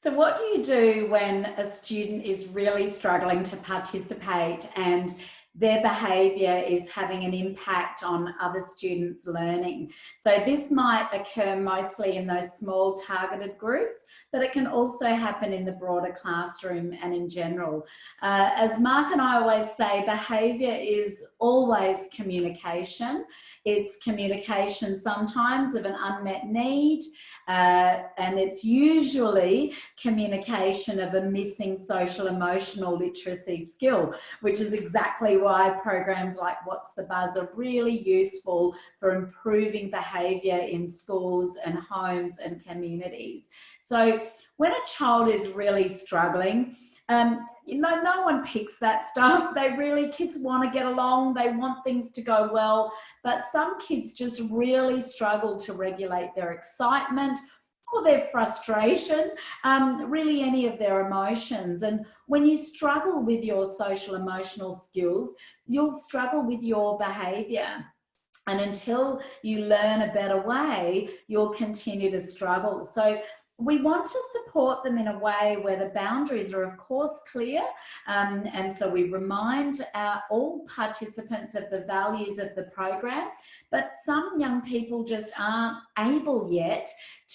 So what do you do when a student is really struggling to participate and their behaviour is having an impact on other students' learning? So this might occur mostly in those small targeted groups, but it can also happen in the broader classroom and in general. As Mark and I always say, behaviour is always communication. It's communication sometimes of an unmet need, and it's usually communication of a missing social emotional literacy skill, which is exactly why programs like What's the Buzz are really useful for improving behaviour in schools and homes and communities. So when a child is really struggling, no one picks that stuff. Kids want to get along, they want things to go well, but some kids just really struggle to regulate their excitement or their frustration, really any of their emotions. And when you struggle with your social emotional skills, you'll struggle with your behaviour. And until you learn a better way, you'll continue to struggle. So we want to support them in a way where the boundaries are of course clear, and so we remind all participants of the values of the program, but some young people just aren't able yet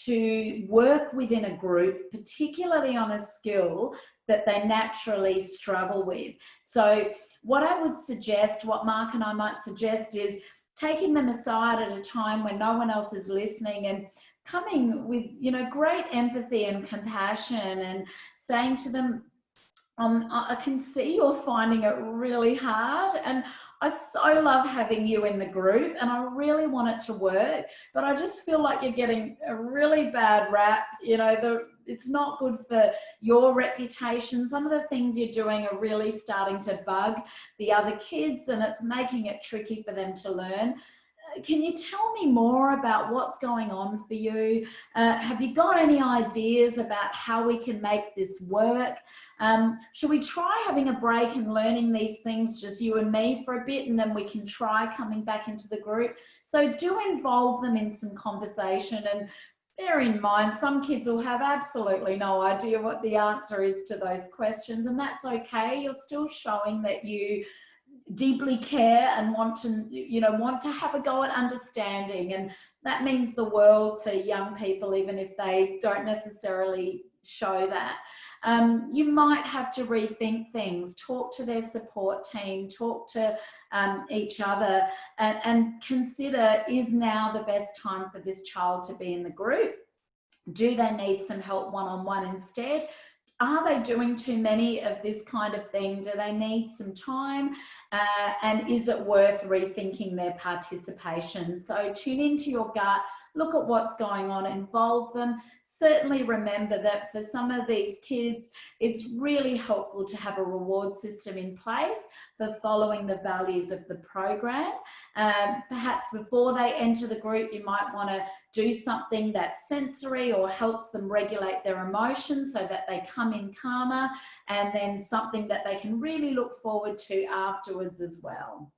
to work within a group, particularly on a skill that they naturally struggle with. So what I would suggest, what Mark and I might suggest, is taking them aside at a time when no one else is listening and coming with, great empathy and compassion and saying to them, I can see you're finding it really hard, and I so love having you in the group and I really want it to work, but I just feel like you're getting a really bad rap. It's not good for your reputation. Some of the things you're doing are really starting to bug the other kids and it's making it tricky for them to learn. Can you tell me more about what's going on for you? Have you got any ideas about how we can make this work? Should we try having a break and learning these things, just you and me, for a bit, and then we can try coming back into the group? So do involve them in some conversation, and bear in mind, some kids will have absolutely no idea what the answer is to those questions, and that's okay. You're still showing that you deeply care and want to have a go at understanding, and that means the world to young people, even if they don't necessarily show that. You might have to rethink things, talk to their support team, talk to each other, and consider, is now the best time for this child to be in the group? Do they need some help one-on-one instead? Are they doing too many of this kind of thing? Do they need some time? And is it worth rethinking their participation? So tune into your gut, look at what's going on, involve them. Certainly remember that for some of these kids, it's really helpful to have a reward system in place for following the values of the program. Perhaps before they enter the group, you might want to do something that's sensory or helps them regulate their emotions so that they come in calmer, and then something that they can really look forward to afterwards as well.